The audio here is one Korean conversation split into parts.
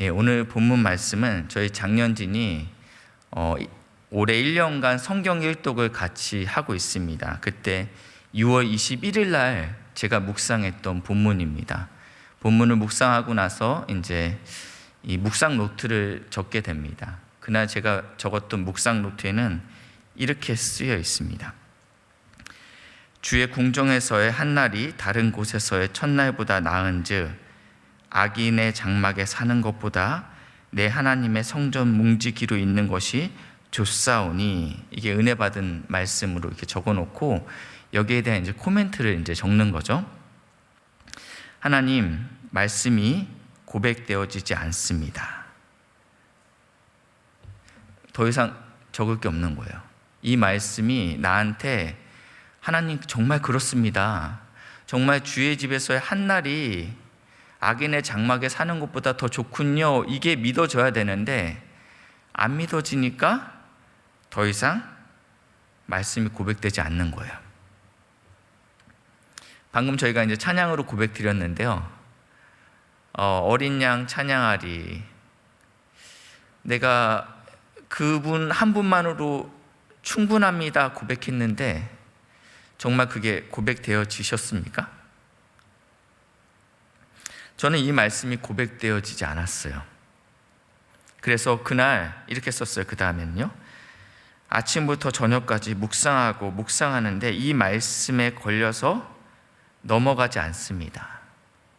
오늘 본문 말씀은 저희 장년진이 올해 1년간 성경 일독을 같이 하고 있습니다. 그때 6월 21일 날 제가 묵상했던 본문입니다. 본문을 묵상하고 나서 이제 이 묵상 노트를 적게 됩니다. 그날 제가 적었던 묵상 노트에는 이렇게 쓰여 있습니다. 주의 궁정에서의 한날이 다른 곳에서의 첫날보다 나은즉 악인의 장막에 사는 것보다 내 하나님의 성전 뭉지기로 있는 것이 좋사오니, 이게 은혜 받은 말씀으로 이렇게 적어놓고 여기에 대한 이제 코멘트를 이제 적는 거죠. 하나님, 말씀이 고백되어지지 않습니다. 더 이상 적을 게 없는 거예요. 이 말씀이 나한테 하나님 정말 그렇습니다. 정말 주의 집에서의 한날이 악인의 장막에 사는 것보다 더 좋군요. 이게 믿어져야 되는데 안 믿어지니까 더 이상 말씀이 고백되지 않는 거예요. 방금 저희가 이제 찬양으로 고백 드렸는데요. 어린 양 찬양하리. 내가 그분 한 분만으로 충분합니다 고백했는데 정말 그게 고백되어지셨습니까? 저는 이 말씀이 고백되어지지 않았어요. 그래서 그날 이렇게 썼어요. 그 다음에는요, 아침부터 저녁까지 묵상하는데 이 말씀에 걸려서 넘어가지 않습니다.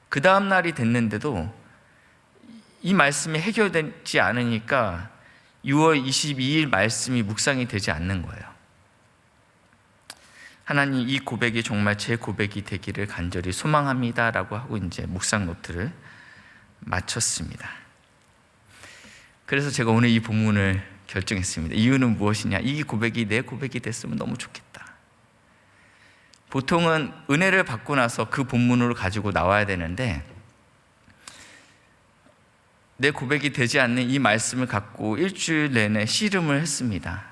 그 다음 날이 됐는데도 이 말씀이 해결되지 않으니까 6월 22일 말씀이 묵상이 되지 않는 거예요. 하나님, 이 고백이 정말 제 고백이 되기를 간절히 소망합니다 라고 하고 이제 묵상 노트를 마쳤습니다. 그래서 제가 오늘 이 본문을 결정했습니다. 이유는 무엇이냐? 이 고백이 내 고백이 됐으면 너무 좋겠다. 보통은 은혜를 받고 나서 그 본문으로 가지고 나와야 되는데 내 고백이 되지 않는 이 말씀을 갖고 일주일 내내 씨름을 했습니다.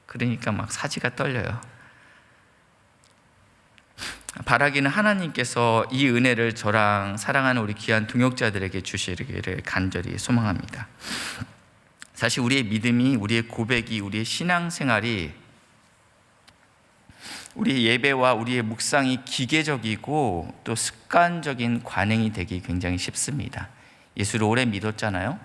그러니까 막 사지가 떨려요. 바라기는 하나님께서 이 은혜를 저랑 사랑하는 우리 귀한 동역자들에게 주시기를 간절히 소망합니다. 사실 우리의 믿음이, 우리의 고백이, 우리의 신앙생활이, 우리의 예배와 우리의 묵상이 기계적이고 또 습관적인 관행이 되기 굉장히 쉽습니다. 예수를 오래 믿었잖아요.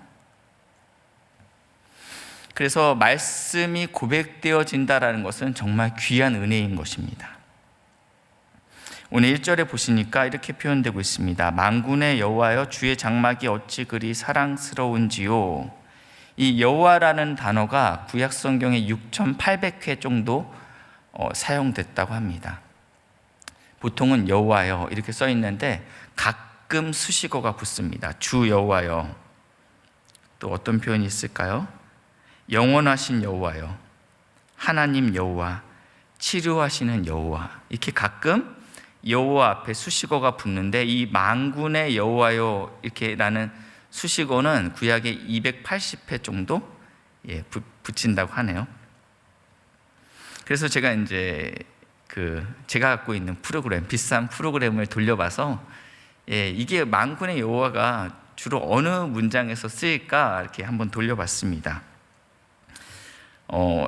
그래서 말씀이 고백되어진다는 것은 정말 귀한 은혜인 것입니다. 오늘 1절에 보시니까 이렇게 표현되고 있습니다. 만군의 여호와여, 주의 장막이 어찌 그리 사랑스러운지요. 이 여호와라는 단어가 구약 성경에 6,800회 정도 사용됐다고 합니다. 보통은 여호와여 이렇게 써 있는데 가끔 수식어가 붙습니다. 주 여호와여. 또 어떤 표현이 있을까요? 영원하신 여호와여, 하나님 여호와, 치료하시는 여호와. 이렇게 가끔 여호와 앞에 수식어가 붙는데 이 만군의 여호와여 이렇게라는 수식어는 구약에 280회 정도 붙인다고 하네요. 그래서 제가 이제 제가 갖고 있는 프로그램, 비싼 프로그램을 돌려봐서 이게 만군의 여호와가 주로 어느 문장에서 쓰일까 이렇게 한번 돌려봤습니다.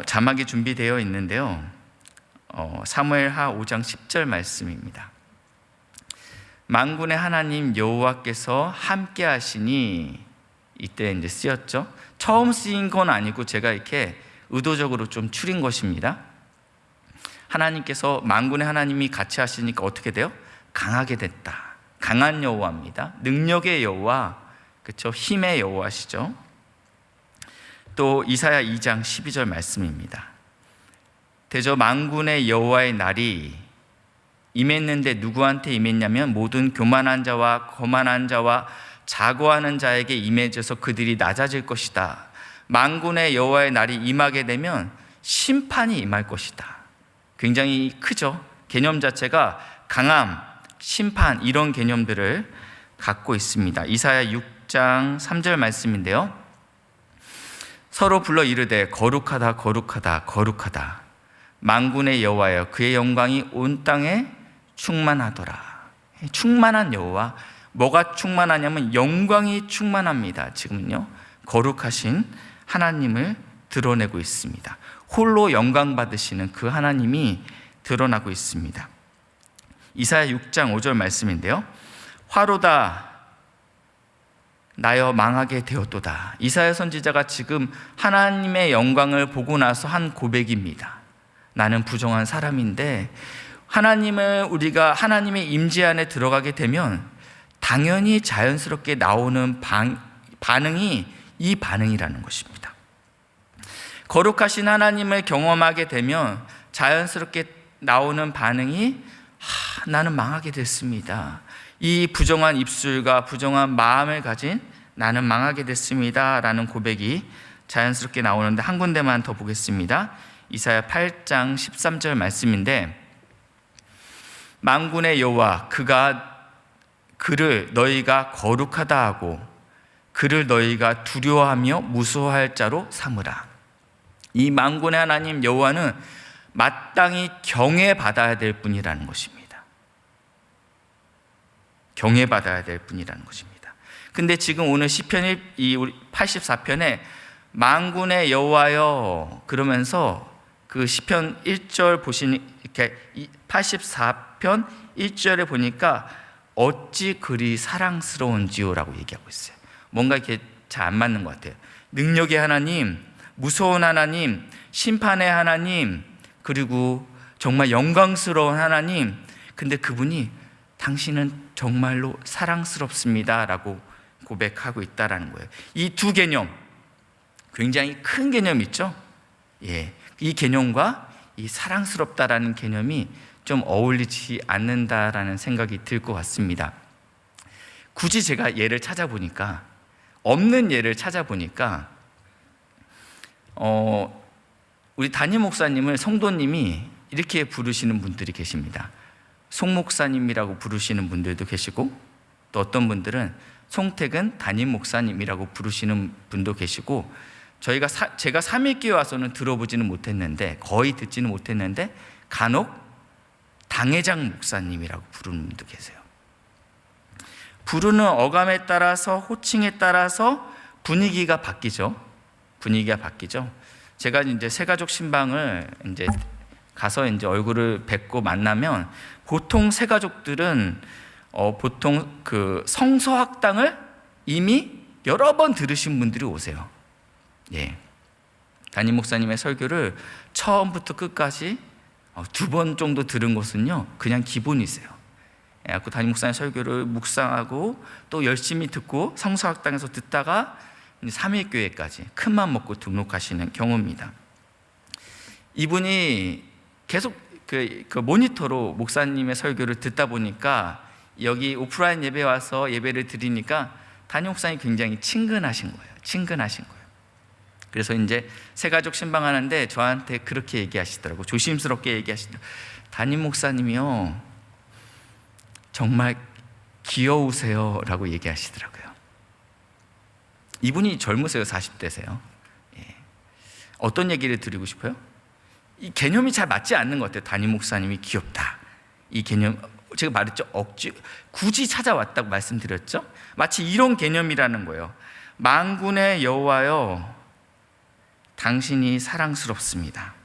자막이 준비되어 있는데요. 사무엘하 5장 10절 말씀입니다. 만군의 하나님 여호와께서 함께 하시니, 이때 이제 쓰였죠. 처음 쓰인 건 아니고 제가 이렇게 의도적으로 좀 추린 것입니다. 하나님께서, 만군의 하나님이 같이 하시니까 어떻게 돼요? 강하게 됐다. 강한 여호와입니다. 능력의 여호와, 그렇죠? 힘의 여호와시죠. 또 이사야 2장 12절 말씀입니다. 대저 만군의 여호와의 날이 임했는데 누구한테 임했냐면 모든 교만한 자와 거만한 자와 자고하는 자에게 임해져서 그들이 낮아질 것이다. 만군의 여호와의 날이 임하게 되면 심판이 임할 것이다. 굉장히 크죠. 개념 자체가 강함, 심판, 이런 개념들을 갖고 있습니다. 이사야 6장 3절 말씀인데요. 서로 불러 이르되 거룩하다 거룩하다 거룩하다. 만군의 여호와여, 그의 영광이 온 땅에 충만하더라. 충만한 여호와, 뭐가 충만하냐면 영광이 충만합니다. 지금은요, 거룩하신 하나님을 드러내고 있습니다. 홀로 영광 받으시는 그 하나님이 드러나고 있습니다. 이사야 6장 5절 말씀인데요, 화로다 나여 망하게 되었도다. 이사야 선지자가 지금 하나님의 영광을 보고 나서 한 고백입니다. 나는 부정한 사람인데 우리가 하나님의 임재 안에 들어가게 되면 당연히 자연스럽게 나오는 반응이 이 반응이라는 것입니다. 거룩하신 하나님을 경험하게 되면 자연스럽게 나오는 반응이 나는 망하게 됐습니다. 이 부정한 입술과 부정한 마음을 가진 나는 망하게 됐습니다 라는 고백이 자연스럽게 나오는데, 한 군데만 더 보겠습니다. 이사야 8장 13절 말씀인데, 만군의 여호와 그를 너희가 거룩하다 하고 그를 너희가 두려워하며 무서워할 자로 삼으라. 이 만군의 하나님 여호와는 마땅히 경외받아야 될 분이라는 것입니다. 경외받아야 될 분이라는 것입니다. 근데 지금 오늘 시편 84편에 만군의 여호와여 그러면서 그 시편 1절 보시니, 이렇게 84편 1절에 보니까 어찌 그리 사랑스러운지요라고 얘기하고 있어요. 뭔가 이렇게 잘 안 맞는 것 같아요. 능력의 하나님, 무서운 하나님, 심판의 하나님, 그리고 정말 영광스러운 하나님, 근데 그분이 당신은 정말로 사랑스럽습니다 라고 고백하고 있다는 거예요. 이 두 개념, 굉장히 큰 개념 있죠? 이 개념과 이 사랑스럽다라는 개념이 좀 어울리지 않는다라는 생각이 들 것 같습니다. 굳이 제가 예를 찾아보니까, 없는 예를 찾아보니까 우리 담임 목사님을 성도님이 이렇게 부르시는 분들이 계십니다. 송 목사님이라고 부르시는 분들도 계시고, 또 어떤 분들은 송택은 담임 목사님이라고 부르시는 분도 계시고, 제가 삼일교회 와서는 들어보지는 못했는데, 거의 듣지는 못했는데 간혹 당회장 목사님이라고 부르는 분도 계세요. 부르는 어감에 따라서, 호칭에 따라서 분위기가 바뀌죠. 제가 이제 새가족 신방을 이제 가서 이제 얼굴을 뵙고 만나면, 보통 새가족들은 보통 그 성서학당을 이미 여러 번 들으신 분들이 오세요. 담임 목사님의 설교를 처음부터 끝까지 2번 정도 들은 것은요, 그냥 기본이세요. 그 담임 목사님 설교를 묵상하고 또 열심히 듣고 성서학당에서 듣다가 삼일교회까지 큰맘 먹고 등록하시는 경우입니다. 이분이 계속 그 모니터로 목사님의 설교를 듣다 보니까, 여기 오프라인 예배 와서 예배를 드리니까 담임 목사님이 굉장히 친근하신 거예요. 그래서 이제 새가족 신방하는데 저한테 그렇게 얘기하시더라고요. 조심스럽게 얘기하시더라고요. 담임 목사님이요, 정말 귀여우세요 라고 얘기하시더라고요. 이분이 젊으세요. 40대세요. 어떤 얘기를 드리고 싶어요? 이 개념이 잘 맞지 않는 것 같아요. 담임 목사님이 귀엽다, 이 개념, 제가 말했죠. 굳이 찾아왔다고 말씀드렸죠. 마치 이런 개념이라는 거예요. 만군의 여호와여 당신이 사랑스럽습니다.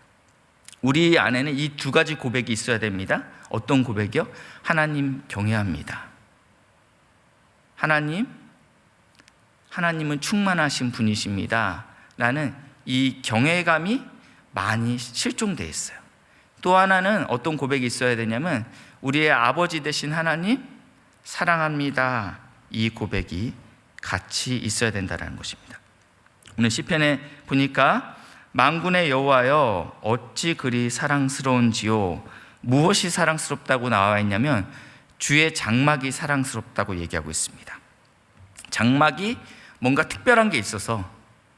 우리 안에는 이 두 가지 고백이 있어야 됩니다. 어떤 고백이요? 하나님 경외합니다. 하나님은 충만하신 분이십니다 라는 이 경외감이 많이 실종되어 있어요. 또 하나는 어떤 고백이 있어야 되냐면, 우리의 아버지 되신 하나님 사랑합니다, 이 고백이 같이 있어야 된다는 것입니다. 오늘 시편에 보니까 만군의 여호와여 어찌 그리 사랑스러운지요, 무엇이 사랑스럽다고 나와 있냐면 주의 장막이 사랑스럽다고 얘기하고 있습니다. 장막이 뭔가 특별한 게 있어서,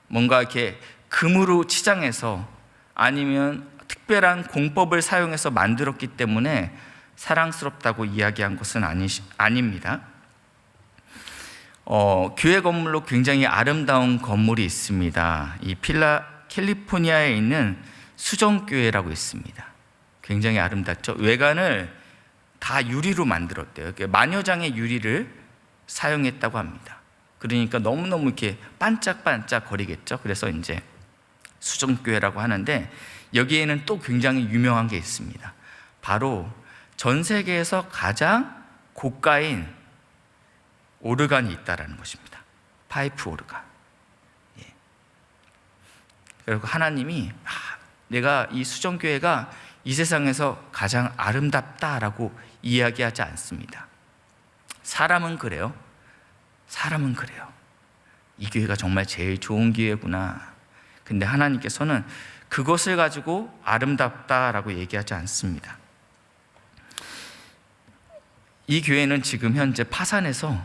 뭔가 이렇게 금으로 치장해서 아니면 특별한 공법을 사용해서 만들었기 때문에 사랑스럽다고 이야기한 것은 아닙니다. 교회 건물로 굉장히 아름다운 건물이 있습니다. 이 캘리포니아에 있는 수정교회라고 있습니다. 굉장히 아름답죠. 외관을 다 유리로 만들었대요. 마녀장의 유리를 사용했다고 합니다. 그러니까 너무너무 이렇게 반짝반짝 거리겠죠. 그래서 이제 수정교회라고 하는데, 여기에는 또 굉장히 유명한 게 있습니다. 바로 전 세계에서 가장 고가인 오르간이 있다라는 것입니다. 파이프 오르간. 그리고 하나님이 내가 이 수정교회가 이 세상에서 가장 아름답다라고 이야기하지 않습니다. 사람은 그래요. 사람은 그래요. 이 교회가 정말 제일 좋은 교회구나. 근데 하나님께서는 그것을 가지고 아름답다라고 얘기하지 않습니다. 이 교회는 지금 현재 파산해서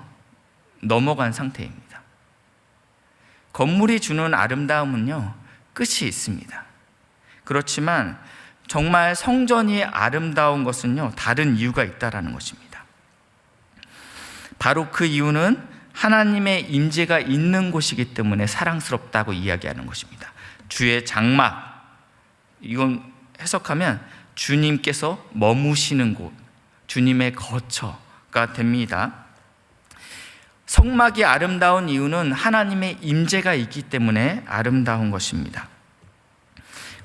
넘어간 상태입니다. 건물이 주는 아름다움은요, 끝이 있습니다. 그렇지만 정말 성전이 아름다운 것은요, 다른 이유가 있다라는 것입니다. 바로 그 이유는 하나님의 임재가 있는 곳이기 때문에 사랑스럽다고 이야기하는 것입니다. 주의 장막, 이건 해석하면 주님께서 머무시는 곳, 주님의 거처가 됩니다. 성막이 아름다운 이유는 하나님의 임재가 있기 때문에 아름다운 것입니다.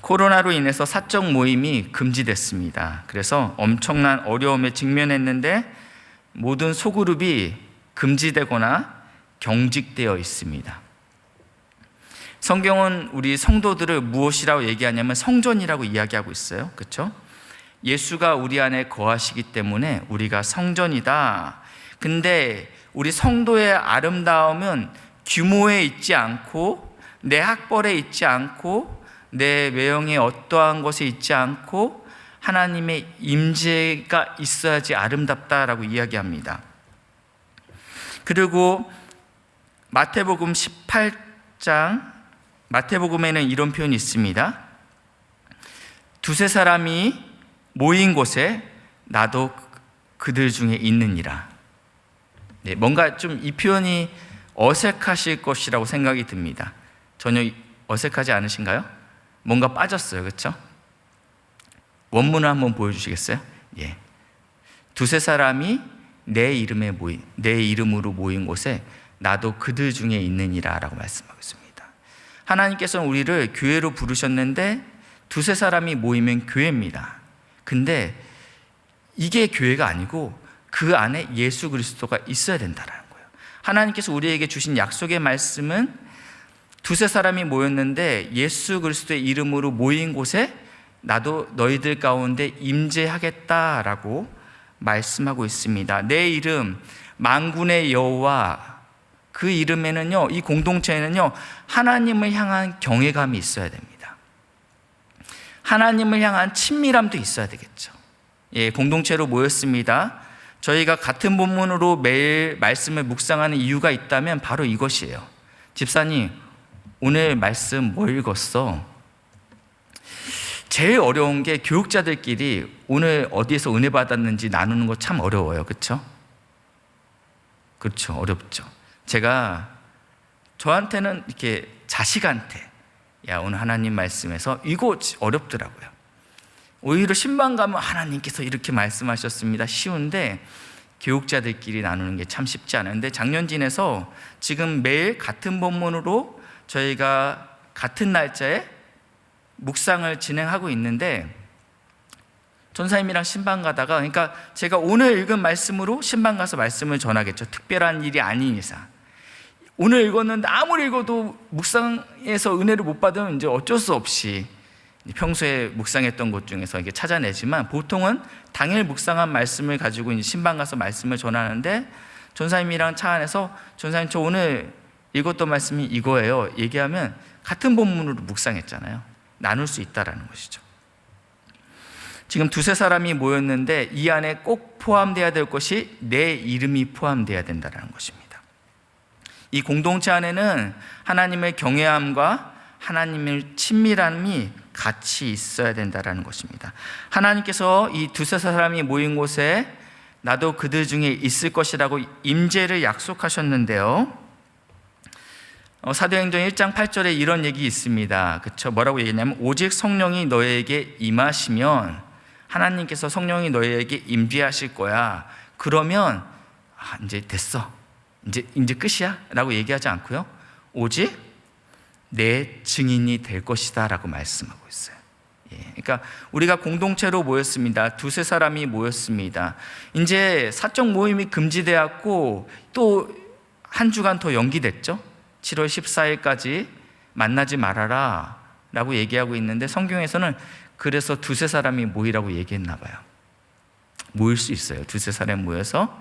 코로나로 인해서 사적 모임이 금지됐습니다. 그래서 엄청난 어려움에 직면했는데 모든 소그룹이 금지되거나 경직되어 있습니다. 성경은 우리 성도들을 무엇이라고 얘기하냐면 성전이라고 이야기하고 있어요. 그렇죠? 예수가 우리 안에 거하시기 때문에 우리가 성전이다. 근데 우리 성도의 아름다움은 규모에 있지 않고, 내 학벌에 있지 않고, 내 외형의 어떠한 것에 있지 않고 하나님의 임재가 있어야지 아름답다라고 이야기합니다. 그리고 마태복음 18장, 마태복음에는 이런 표현이 있습니다. 두세 사람이 모인 곳에 나도 그들 중에 있느니라. 네, 뭔가 좀 이 표현이 어색하실 것이라고 생각이 듭니다. 전혀 어색하지 않으신가요? 뭔가 빠졌어요. 그렇죠? 원문을 한번 보여주시겠어요? 예. 두세 사람이 내 이름으로 모인 곳에 나도 그들 중에 있느니라 라고 말씀하고 있습니다. 하나님께서는 우리를 교회로 부르셨는데 두세 사람이 모이면 교회입니다. 근데 이게 교회가 아니고 그 안에 예수 그리스도가 있어야 된다는 거예요. 하나님께서 우리에게 주신 약속의 말씀은 두세 사람이 모였는데 예수 그리스도의 이름으로 모인 곳에 나도 너희들 가운데 임재하겠다라고 말씀하고 있습니다. 내 이름 만군의 여호와, 그 이름에는요, 이 공동체에는요, 하나님을 향한 경외감이 있어야 됩니다. 하나님을 향한 친밀함도 있어야 되겠죠. 예, 공동체로 모였습니다. 저희가 같은 본문으로 매일 말씀을 묵상하는 이유가 있다면 바로 이것이에요. 집사님, 오늘 말씀 뭐 읽었어? 제일 어려운 게 교육자들끼리 오늘 어디에서 은혜 받았는지 나누는 거 참 어려워요. 그렇죠? 그렇죠. 어렵죠. 저한테는 이렇게 자식한테, 야, 오늘 하나님 말씀에서 이거 어렵더라고요. 오히려 신방 가면 하나님께서 이렇게 말씀하셨습니다. 쉬운데 교육자들끼리 나누는 게 참 쉽지 않은데, 작년진에서 지금 매일 같은 본문으로 저희가 같은 날짜에 묵상을 진행하고 있는데, 전사님이랑 신방 가다가, 그러니까 제가 오늘 읽은 말씀으로 신방 가서 말씀을 전하겠죠. 특별한 일이 아닌 이상. 오늘 읽었는데 아무리 읽어도 묵상에서 은혜를 못 받으면 이제 어쩔 수 없이 평소에 묵상했던 곳 중에서 이게 찾아내지만, 보통은 당일 묵상한 말씀을 가지고 이제 신방 가서 말씀을 전하는데, 전사님이랑 차 안에서 전사님 저 오늘 읽었던 말씀이 이거예요 얘기하면 같은 본문으로 묵상했잖아요. 나눌 수 있다라는 것이죠. 지금 두세 사람이 모였는데 이 안에 꼭 포함되어야 될 것이 내 이름이 포함되어야 된다는 것입니다. 이 공동체 안에는 하나님의 경외함과 하나님의 친밀함이 같이 있어야 된다는 것입니다. 하나님께서 이 두세 사람이 모인 곳에 나도 그들 중에 있을 것이라고 임재를 약속하셨는데요, 사도행전 1장 8절에 이런 얘기 있습니다. 그렇죠? 뭐라고 얘기했냐면, 오직 성령이 너희에게 임하시면, 하나님께서 성령이 너희에게 임재하실 거야. 그러면 이제 됐어. 이제 끝이야? 라고 얘기하지 않고요. 오직 내 증인이 될 것이다 라고 말씀하고 있어요. 그러니까 우리가 공동체로 모였습니다. 두세 사람이 모였습니다. 이제 사적 모임이 금지되었고 또 한 주간 더 연기됐죠. 7월 14일까지 만나지 말아라 라고 얘기하고 있는데 성경에서는 그래서 두세 사람이 모이라고 얘기했나 봐요. 모일 수 있어요. 두세 사람이 모여서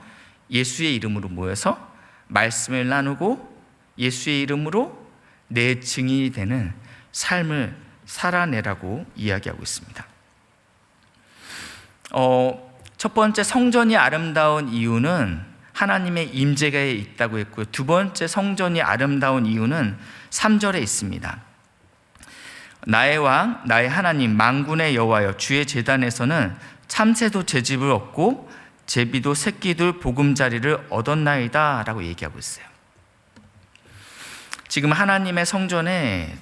예수의 이름으로 모여서 말씀을 나누고 예수의 이름으로 내 증인이 되는 삶을 살아내라고 이야기하고 있습니다. 첫 번째 성전이 아름다운 이유는 하나님의 임재가 있다고 했고요. 두 번째 성전이 아름다운 이유는 3절에 있습니다. 나의 왕, 나의 하나님, 만군의 여호와여, 주의 제단에서는 참새도 제 집을 얻고 제비도 새끼들 보금자리를 얻었나이다 라고 얘기하고 있어요. 지금 하나님의 성전에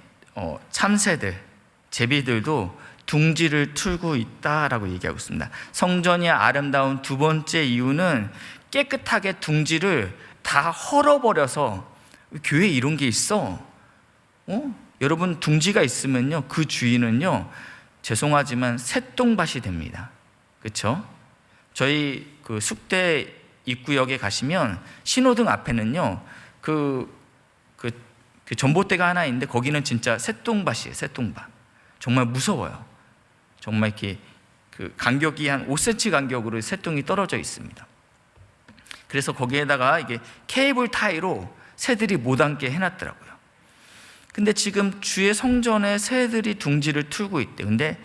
참새들, 제비들도 둥지를 틀고 있다라고 얘기하고 있습니다. 성전이 아름다운 두 번째 이유는 깨끗하게 둥지를 다 헐어버려서 교회에 이런 게 있어? 여러분 둥지가 있으면요 그 주인은요 죄송하지만 새똥밭이 됩니다. 그렇죠? 저희 그 숙대 입구역에 가시면 신호등 앞에는요 그 전봇대가 하나 있는데 거기는 진짜 새똥밭이에요. 새똥밭. 정말 무서워요. 정말 이렇게 그 간격이 한 5cm 간격으로 새똥이 떨어져 있습니다. 그래서 거기에다가 이게 케이블 타이로 새들이 못 앉게 해놨더라고요. 근데 지금 주의 성전에 새들이 둥지를 틀고 있대요. 근데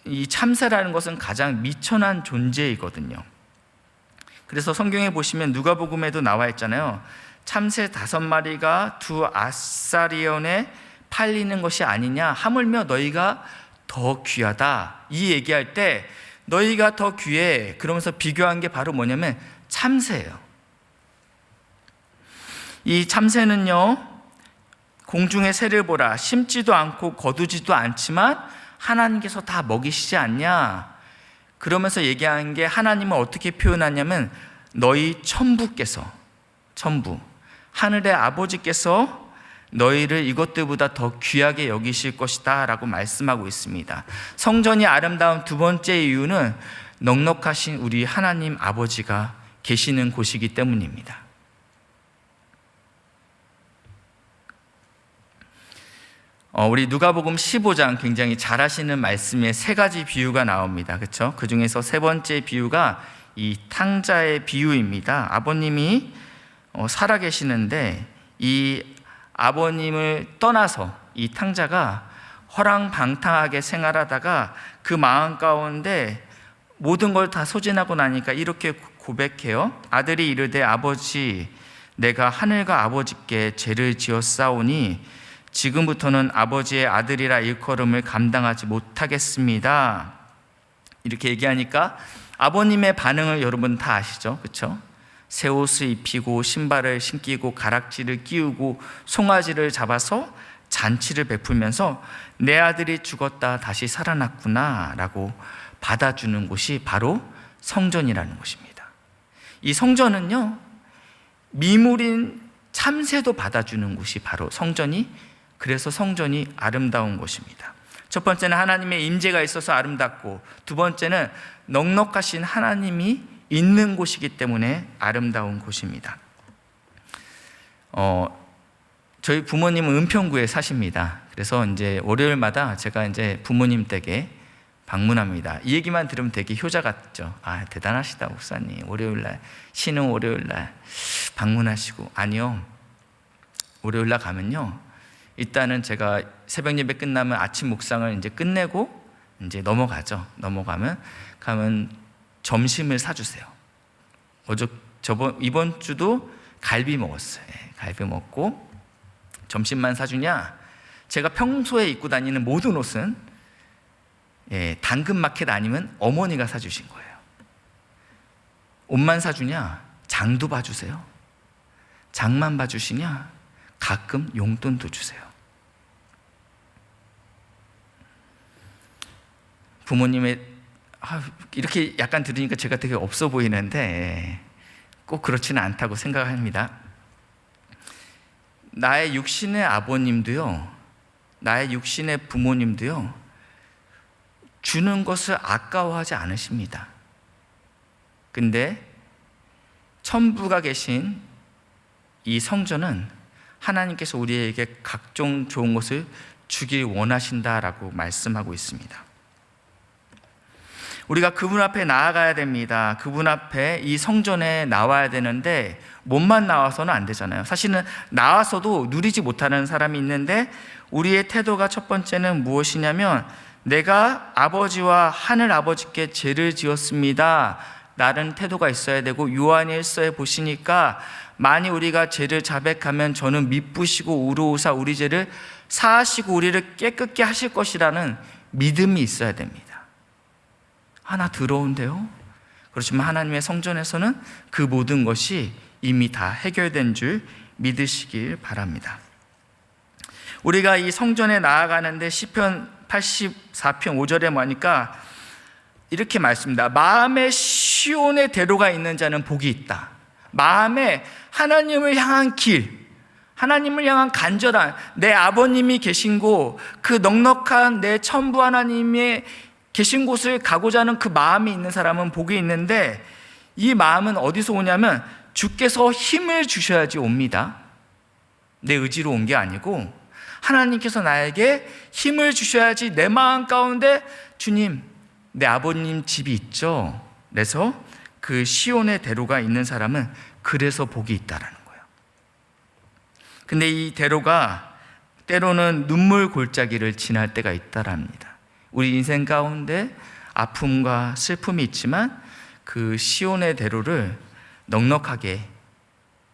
이 참새라는 것은 가장 미천한 존재이거든요. 그래서 성경에 보시면 누가복음에도 나와 있잖아요. 참새 5마리가 두 아사리온에 팔리는 것이 아니냐, 하물며 너희가 더 귀하다, 이 얘기할 때 너희가 더 귀해 그러면서 비교한 게 바로 뭐냐면 참새예요. 이 참새는요 공중의 새를 보라, 심지도 않고 거두지도 않지만 하나님께서 다 먹이시지 않냐, 그러면서 얘기하는 게 하나님은 어떻게 표현하냐면 너희 천부께서, 천부 하늘의 아버지께서 너희를 이것들보다 더 귀하게 여기실 것이다 라고 말씀하고 있습니다. 성전이 아름다운 두 번째 이유는 넉넉하신 우리 하나님 아버지가 계시는 곳이기 때문입니다. 우리 누가복음 15장 굉장히 잘 아시는 말씀에 3가지 비유가 나옵니다. 그렇죠? 그 중에서 세 번째 비유가 이 탕자의 비유입니다. 아버님이 살아계시는데 이 아버님을 떠나서 이 탕자가 허랑방탕하게 생활하다가 그 마음 가운데 모든 걸 다 소진하고 나니까 이렇게 고백해요. 아들이 이르되 아버지, 내가 하늘과 아버지께 죄를 지었사오니 지금부터는 아버지의 아들이라 일컬음을 감당하지 못하겠습니다. 이렇게 얘기하니까 아버님의 반응을 여러분 다 아시죠? 그렇죠? 새 옷을 입히고 신발을 신기고 가락지를 끼우고 송아지를 잡아서 잔치를 베풀면서 내 아들이 죽었다 다시 살아났구나 라고 받아주는 곳이 바로 성전이라는 것입니다. 이 성전은요 미물인 참새도 받아주는 곳이 바로 성전이, 그래서 성전이 아름다운 곳입니다. 첫 번째는 하나님의 임재가 있어서 아름답고, 두 번째는 넉넉하신 하나님이 있는 곳이기 때문에 아름다운 곳입니다. 저희 부모님은 은평구에 사십니다. 그래서 이제 월요일마다 제가 이제 부모님 댁에 방문합니다. 이 얘기만 들으면 되게 효자 같죠. 아, 대단하시다 목사님, 월요일날, 쉬는 월요일날 방문하시고. 아니요, 월요일날 가면요 일단은 제가 새벽 예배 끝나면 아침 묵상을 이제 끝내고 이제 넘어가죠. 가면 점심을 사주세요. 이번 주도 갈비 먹었어요. 갈비 먹고 점심만 사주냐? 제가 평소에 입고 다니는 모든 옷은 당근마켓 아니면 어머니가 사주신 거예요. 옷만 사주냐? 장도 봐주세요. 장만 봐주시냐? 가끔 용돈도 주세요. 부모님의 이렇게 약간 들으니까 제가 되게 없어 보이는데 꼭 그렇지는 않다고 생각합니다. 나의 육신의 아버님도요, 나의 육신의 부모님도요, 주는 것을 아까워하지 않으십니다. 근데 천부가 계신 이 성전은 하나님께서 우리에게 각종 좋은 것을 주길 원하신다라고 말씀하고 있습니다. 우리가 그분 앞에 나아가야 됩니다. 그분 앞에 이 성전에 나와야 되는데 몸만 나와서는 안 되잖아요. 사실은 나와서도 누리지 못하는 사람이 있는데 우리의 태도가 첫 번째는 무엇이냐면 내가 아버지와 하늘 아버지께 죄를 지었습니다 라는 태도가 있어야 되고, 요한일서에 보시니까 만일 우리가 죄를 자백하면 저는 미쁘시고 우루우사 우리 죄를 사하시고 우리를 깨끗게 하실 것이라는 믿음이 있어야 됩니다. 하나 더러운데요? 그렇지만 하나님의 성전에서는 그 모든 것이 이미 다 해결된 줄 믿으시길 바랍니다. 우리가 이 성전에 나아가는데 시편 84편 5절에 보니까 이렇게 말씀합니다. 마음에 시온의 대로가 있는 자는 복이 있다. 마음에 하나님을 향한 길, 하나님을 향한 간절한 내 아버님이 계신 곳, 그 넉넉한 내 천부 하나님의 계신 곳을 가고자 하는 그 마음이 있는 사람은 복이 있는데, 이 마음은 어디서 오냐면 주께서 힘을 주셔야지 옵니다. 내 의지로 온 게 아니고 하나님께서 나에게 힘을 주셔야지 내 마음 가운데 주님, 내 아버님 집이 있죠. 그래서 그 시온의 대로가 있는 사람은 그래서 복이 있다라는 거예요. 근데 이 대로가 때로는 눈물 골짜기를 지날 때가 있다랍니다. 우리 인생 가운데 아픔과 슬픔이 있지만 그 시온의 대로를 넉넉하게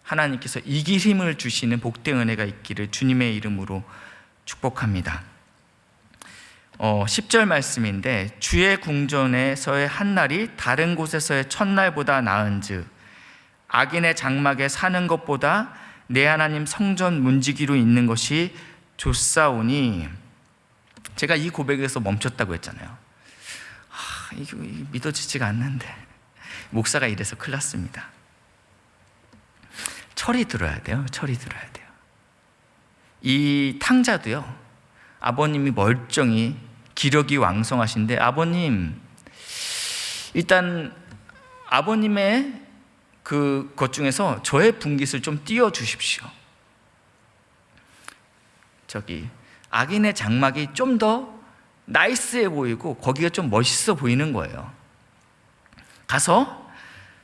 하나님께서 이길 힘을 주시는 복된 은혜가 있기를 주님의 이름으로 축복합니다. 10절 말씀인데, 주의 궁전에서의 한날이 다른 곳에서의 첫날보다 나은즉 악인의 장막에 사는 것보다 내 하나님 성전 문지기로 있는 것이 좋사오니. 제가 이 고백에서 멈췄다고 했잖아요. 이거 믿어지지가 않는데 목사가 이래서 큰일 났습니다. 철이 들어야 돼요. 철이 들어야 돼요. 이 탕자도요, 아버님이 멀쩡히 기력이 왕성하신데, 아버님 일단 아버님의 것 중에서 저의 분깃을 좀 띄워주십시오. 악인의 장막이 좀 더 나이스해 보이고 거기가 좀 멋있어 보이는 거예요. 가서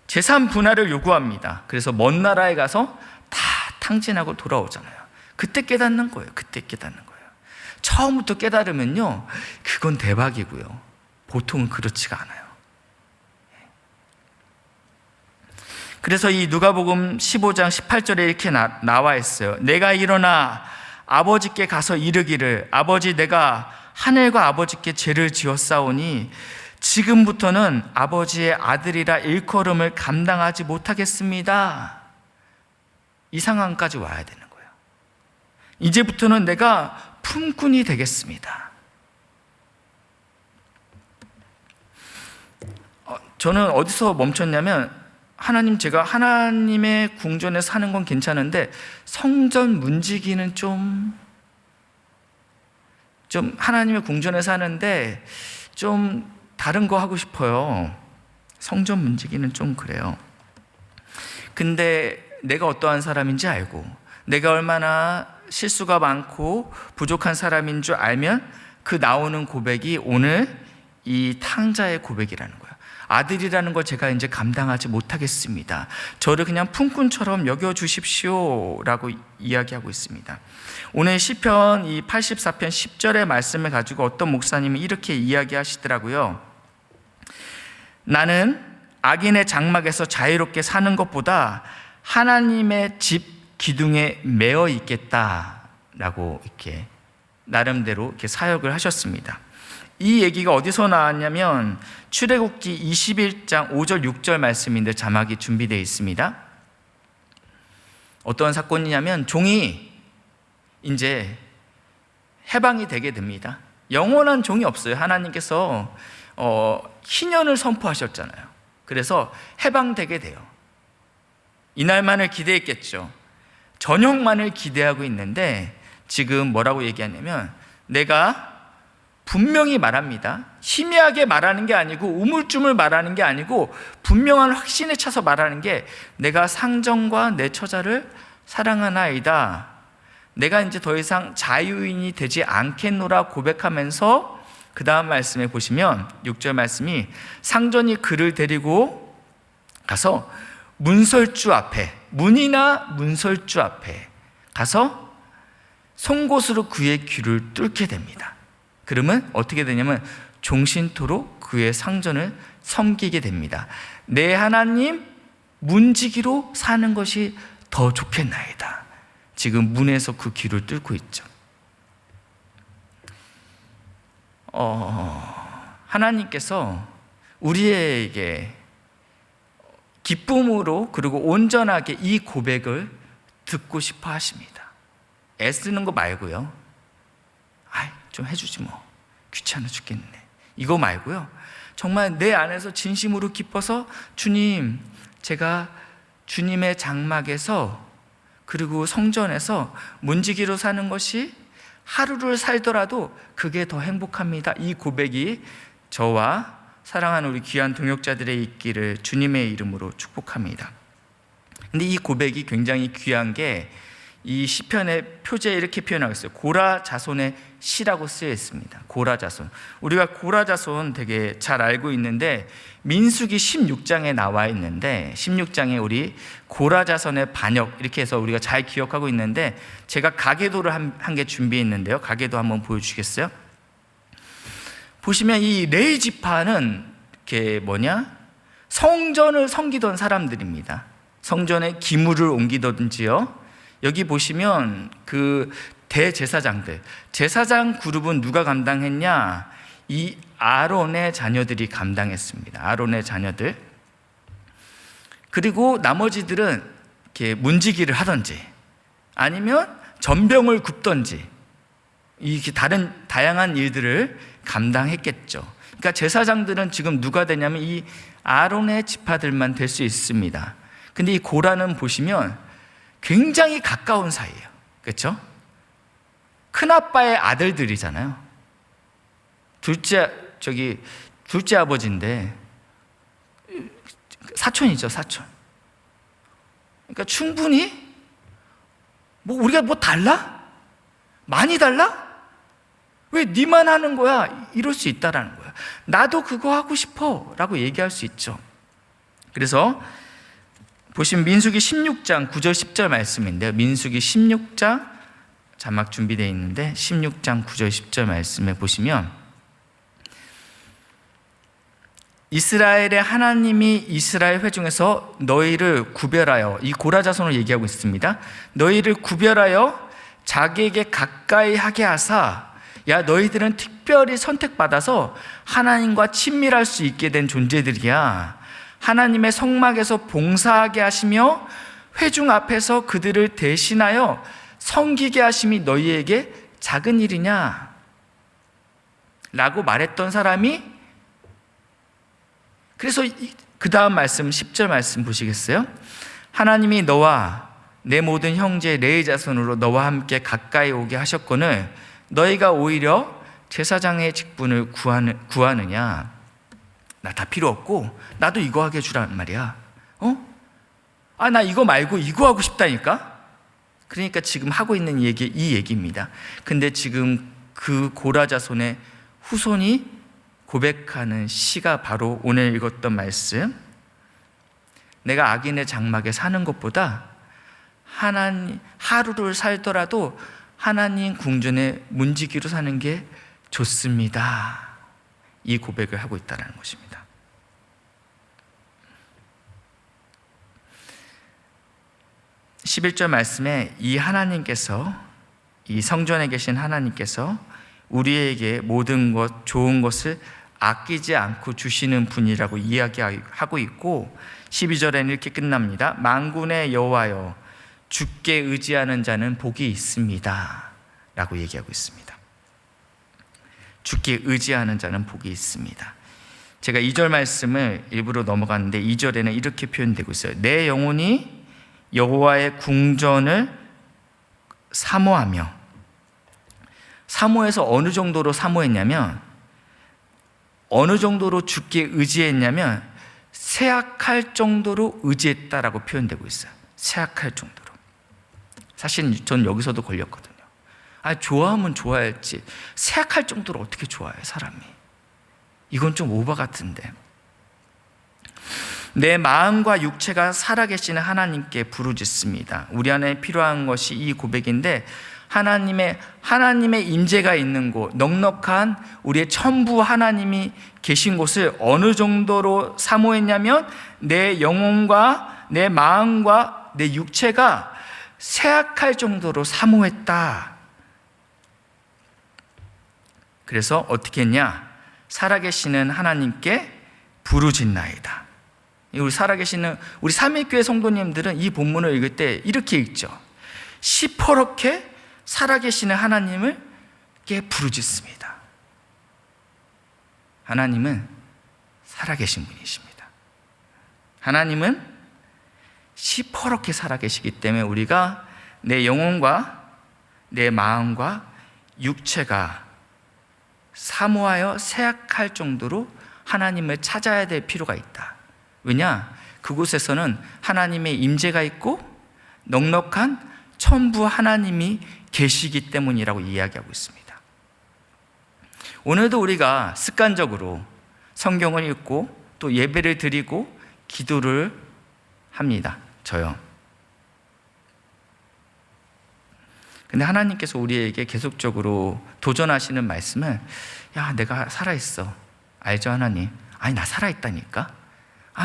재산 분할을 요구합니다. 그래서 먼 나라에 가서 다 탕진하고 돌아오잖아요. 그때 깨닫는 거예요. 그때 깨닫는 거예요. 처음부터 깨달으면요, 그건 대박이고요. 보통은 그렇지가 않아요. 그래서 이 누가복음 15장 18절에 이렇게 나와 있어요. 내가 일어나 아버지께 가서 이르기를, 아버지, 내가 하늘과 아버지께 죄를 지었사오니 지금부터는 아버지의 아들이라 일컬음을 감당하지 못하겠습니다. 이 상황까지 와야 되는 거예요. 이제부터는 내가 품꾼이 되겠습니다. 저는 어디서 멈췄냐면, 하나님, 제가 하나님의 궁전에 사는 건 괜찮은데 성전 문지기는 좀 하나님의 궁전에 사는데 좀 다른 거 하고 싶어요. 성전 문지기는 좀 그래요. 근데 내가 어떠한 사람인지 알고 내가 얼마나 실수가 많고 부족한 사람인 줄 알면 그 나오는 고백이 오늘 이 탕자의 고백이라는 거예요. 아들이라는 걸 제가 이제 감당하지 못하겠습니다. 저를 그냥 품꾼처럼 여겨주십시오 라고 이야기하고 있습니다. 오늘 시편 이 84편 10절의 말씀을 가지고 어떤 목사님이 이렇게 이야기하시더라고요. 나는 악인의 장막에서 자유롭게 사는 것보다 하나님의 집 기둥에 매어 있겠다라고 이렇게 나름대로 이렇게 사역을 하셨습니다. 이 얘기가 어디서 나왔냐면 출애굽기 21장 5절 6절 말씀인데 자막이 준비되어 있습니다. 어떤 사건이냐면 종이 이제 해방이 되게 됩니다. 영원한 종이 없어요. 하나님께서 희년을 선포하셨잖아요. 그래서 해방되게 돼요. 이날만을 기대했겠죠. 저녁만을 기대하고 있는데 지금 뭐라고 얘기하냐면, 내가 분명히 말합니다. 희미하게 말하는 게 아니고 우물쭈물 말하는 게 아니고 분명한 확신에 차서 말하는 게, 내가 상전과 내 처자를 사랑하나이다. 내가 이제 더 이상 자유인이 되지 않겠노라 고백하면서 그 다음 말씀에 보시면 6절 말씀이, 상전이 그를 데리고 가서 문설주 앞에, 문이나 문설주 앞에 가서 송곳으로 그의 귀를 뚫게 됩니다. 그러면 어떻게 되냐면 종신토록 그의 상전을 섬기게 됩니다. 내 하나님 문지기로 사는 것이 더 좋겠나이다. 지금 문에서 그 귀를 뚫고 있죠. 하나님께서 우리에게 기쁨으로 그리고 온전하게 이 고백을 듣고 싶어 하십니다. 애쓰는 거 말고요. 좀 해주지 뭐, 귀찮아 죽겠네, 이거 말고요. 정말 내 안에서 진심으로 기뻐서, 주님, 제가 주님의 장막에서 그리고 성전에서 문지기로 사는 것이 하루를 살더라도 그게 더 행복합니다. 이 고백이 저와 사랑하는 우리 귀한 동역자들의 있기를 주님의 이름으로 축복합니다. 근데 이 고백이 굉장히 귀한 게, 이 시편의 표제에 이렇게 표현하고 있어요. 고라 자손의 시라고 쓰여 있습니다. 고라 자손. 우리가 고라 자손 되게 잘 알고 있는데, 민수기 16장에 나와 있는데, 16장에 우리 고라 자손의 반역 이렇게 해서 우리가 잘 기억하고 있는데, 제가 가계도를 한 개 준비했는데요. 가계도 한번 보여주시겠어요? 보시면 이 레위 지파는 이렇게 성전을 섬기던 사람들입니다. 성전에 기물을 옮기던지요. 여기 보시면 그 대제사장들, 제사장 그룹은 누가 감당했냐? 이 아론의 자녀들이 감당했습니다. 아론의 자녀들. 그리고 나머지들은 이렇게 문지기를 하든지 아니면 전병을 굽든지 이렇게 다양한 일들을 감당했겠죠. 그러니까 제사장들은 지금 누가 되냐면 이 아론의 지파들만 될 수 있습니다. 근데 이 고라는 보시면 굉장히 가까운 사이예요. 그렇죠? 큰아빠의 아들들이잖아요. 둘째 아버지인데 사촌이죠, 사촌. 그러니까 충분히 우리가 달라? 많이 달라? 왜 니만 하는 거야? 이럴 수 있다라는 거야. 나도 그거 하고 싶어 라고 얘기할 수 있죠. 그래서 보시면 민수기 16장 9절 10절 말씀인데요. 민수기 16장 자막 준비되어 있는데 16장 9절 10절 말씀에 보시면, 이스라엘의 하나님이 이스라엘 회중에서 너희를 구별하여, 이 고라 자손을 얘기하고 있습니다. 너희를 구별하여 자기에게 가까이 하게 하사, 야, 너희들은 특별히 선택받아서 하나님과 친밀할 수 있게 된 존재들이야. 하나님의 성막에서 봉사하게 하시며 회중 앞에서 그들을 대신하여 섬기게 하심이 너희에게 작은 일이냐? 라고 말했던 사람이, 그래서 그 다음 말씀 10절 말씀 보시겠어요? 하나님이 너와 내 모든 형제 레위 자손으로 너와 함께 가까이 오게 하셨거늘 너희가 오히려 제사장의 직분을 구하느냐? 나 다 필요 없고 나도 이거 하게 해주란 말이야. 나 이거 말고 이거 하고 싶다니까? 그러니까 지금 하고 있는 이 얘기입니다. 근데 지금 그 고라 자손의 후손이 고백하는 시가 바로 오늘 읽었던 말씀, 내가 악인의 장막에 사는 것보다 하나님 하루를 살더라도 하나님 궁전의 문지기로 사는 게 좋습니다. 이 고백을 하고 있다는 것입니다. (11절) 말씀에 이 하나님께서, 이 성전에 계신 하나님께서 우리에게 모든 것, 좋은 것을 아끼지 않고 주시는 분이라고 이야기하고 있고, 12절에는 이렇게 끝납니다. 만군의 여호와여, 주께 의지하는 자는 복이 있습니다 라고 얘기하고 있습니다. 주께 의지하는 자는 복이 있습니다. 제가 2절 말씀을 일부러 넘어갔는데 2절에는 이렇게 표현되고 있어요. 내 영혼이 여호와의 궁전을 사모하며, 사모해서 어느 정도로 사모했냐면, 어느 정도로 주께 의지했냐면 쇠약할 정도로 의지했다라고 표현되고 있어요. 쇠약할 정도로. 사실 전 여기서도 걸렸거든요. 좋아하면 좋아할지 쇠약할 정도로 어떻게 좋아해 사람이? 이건 좀 오바 같은데. 내 마음과 육체가 살아계시는 하나님께 부르짖습니다. 우리 안에 필요한 것이 이 고백인데, 하나님의 임재가 있는 곳, 넉넉한 우리의 천부 하나님이 계신 곳을 어느 정도로 사모했냐면 내 영혼과 내 마음과 내 육체가 쇠약할 정도로 사모했다. 그래서 어떻게 했냐? 살아계시는 하나님께 부르짖나이다. 우리 삼일교회 성도님들은 이 본문을 읽을 때 이렇게 읽죠. 시퍼렇게 살아계시는 하나님께 부르짖습니다. 하나님은 살아계신 분이십니다. 하나님은 시퍼렇게 살아계시기 때문에 우리가 내 영혼과 내 마음과 육체가 사모하여 쇠약할 정도로 하나님을 찾아야 될 필요가 있다. 왜냐? 그곳에서는 하나님의 임재가 있고 넉넉한 천부 하나님이 계시기 때문이라고 이야기하고 있습니다. 오늘도 우리가 습관적으로 성경을 읽고 또 예배를 드리고 기도를 합니다. 저요. 근데 하나님께서 우리에게 계속적으로 도전하시는 말씀은, 야, 내가 살아있어. 알죠, 하나님? 아니, 나 살아있다니까?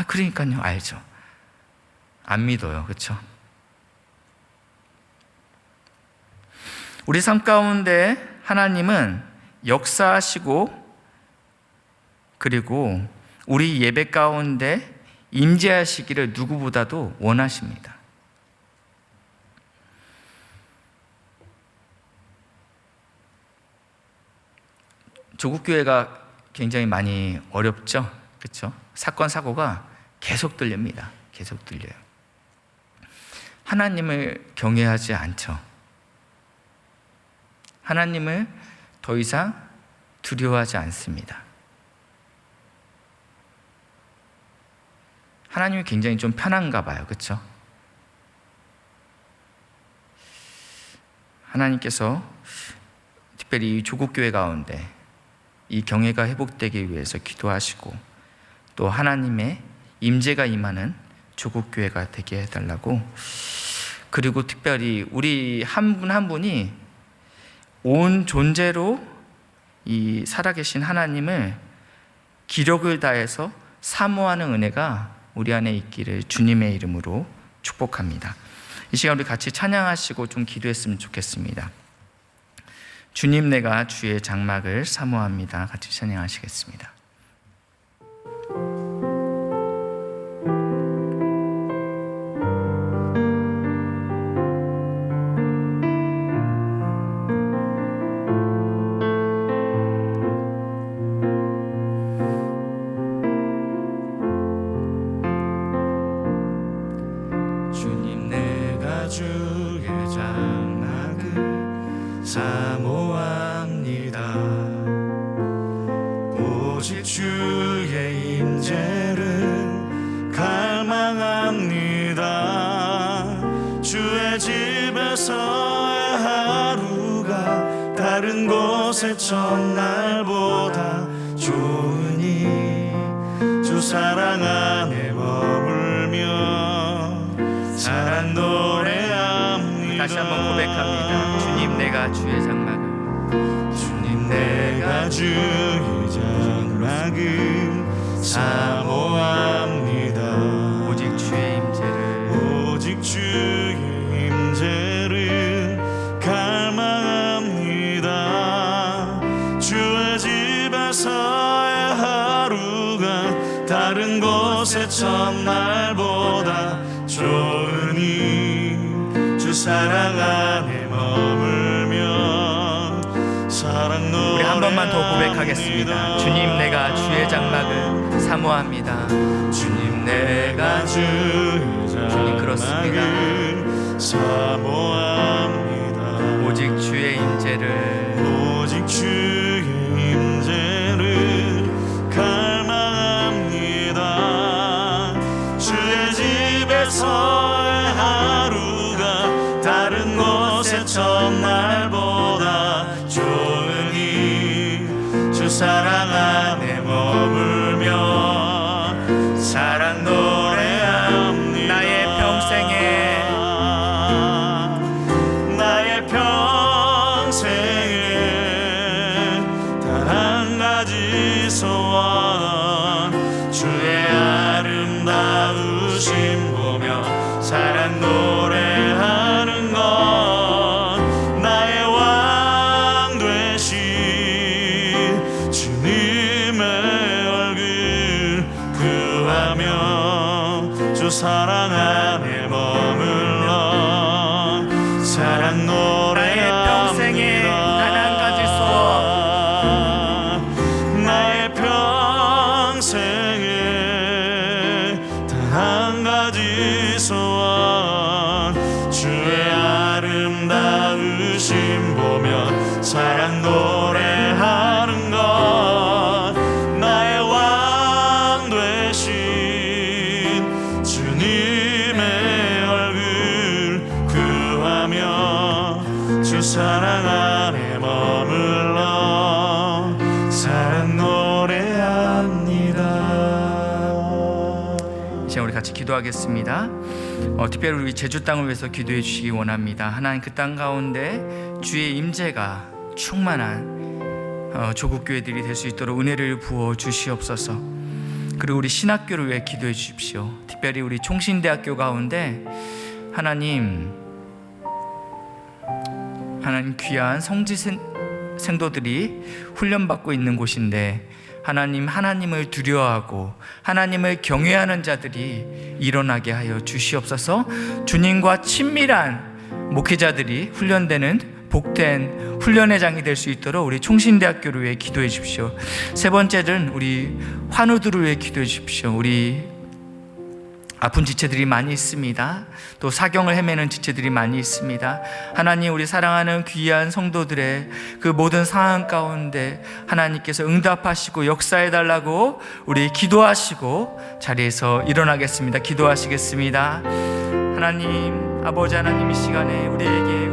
그러니까요, 알죠. 안 믿어요. 그렇죠? 우리 삶 가운데 하나님은 역사하시고, 그리고 우리 예배 가운데 임재하시기를 누구보다도 원하십니다. 조국교회가 굉장히 많이 어렵죠? 그렇죠? 사건, 사고가 계속 들립니다. 계속 들려요. 하나님을 경외하지 않죠. 하나님을 더 이상 두려워하지 않습니다. 하나님이 굉장히 좀 편한가 봐요. 그렇죠? 하나님께서 특별히 이 조국교회 가운데 이 경외가 회복되기 위해서 기도하시고, 또 하나님의 임재가 임하는 조국교회가 되게 해달라고, 그리고 특별히 우리 한 분 한 분이 온 존재로 이 살아계신 하나님을 기력을 다해서 사모하는 은혜가 우리 안에 있기를 주님의 이름으로 축복합니다. 이 시간 우리 같이 찬양하시고 좀 기도했으면 좋겠습니다. 주님, 내가 주의 장막을 사모합니다. 같이 찬양하시겠습니다. 주님, 내가 주의 장막을 사모합니다. 오직 주의 임재를 갈망합니다. 주의 집에서의 하루가 다른 곳의 첫날보다 좋으니 주 사랑 안에 머물며 사랑 노래합니다. 다시 한번 고백합니다. 주님, 내가 주의 장막을, 주님, 내가 주의 장막을 사모합니다. 오직 주의 임재를, 오직 주의 임재를 갈망합니다. 주의 집에서의 하루가 다른 곳의 첫날보다 좋으니 주 사랑 안에 머물며 사랑 노래. 우리 한 번만 더 고백하겠습니다. 주님, 내가 주의 장막을 사모합니다. 주님, 내가 주의 그렇습니다. 자랑을 사모합니다. 오직 주의 임재를 오직 주의 임재를 갈망합니다. 주의 집에서의 하루가 다른 곳의 첫날보다 좋으니 주 사랑 안에 머물며 사랑 노래합니다. 나의 평생에 단 한 가지 소원 주의 아름다우심 보며 사랑 노래하는 것 나의 왕 되신 주님의 얼굴 구하며 주 사랑 안에 머물러 사랑 나의 평생에 단 한 가지 소원 나의 평생에 단 한 가지 소원 주의 아름다우심 보며 사랑 노래하는 것 나의 왕 되신 주님의 얼굴 구하며 주 사랑 안에 머물러 사랑 노래합니다. 이제 우리 같이 기도하겠습니다. 특별히 우리 제주 땅을 위해서 기도해 주시기 원합니다. 하나님, 그 땅 가운데 주의 임재가 충만한 조국 교회들이 될 수 있도록 은혜를 부어 주시옵소서. 그리고 우리 신학교를 위해 기도해 주십시오. 특별히 우리 총신대학교 가운데 하나님 귀한 성지 생도들이 훈련받고 있는 곳인데 하나님을 두려워하고 하나님을 경외하는 자들이 일어나게 하여 주시옵소서. 주님과 친밀한 목회자들이 훈련되는 복된 훈련의 장이 될 수 있도록 우리 총신대학교를 위해 기도해 주십시오. 세 번째는 우리 환우들을 위해 기도해 주십시오. 우리 아픈 지체들이 많이 있습니다. 또 사경을 헤매는 지체들이 많이 있습니다. 하나님, 우리 사랑하는 귀한 성도들의 그 모든 상황 가운데 하나님께서 응답하시고 역사해달라고 우리 기도하시고 자리에서 일어나겠습니다. 기도하시겠습니다. 하나님, 아버지 하나님, 이 시간에 우리에게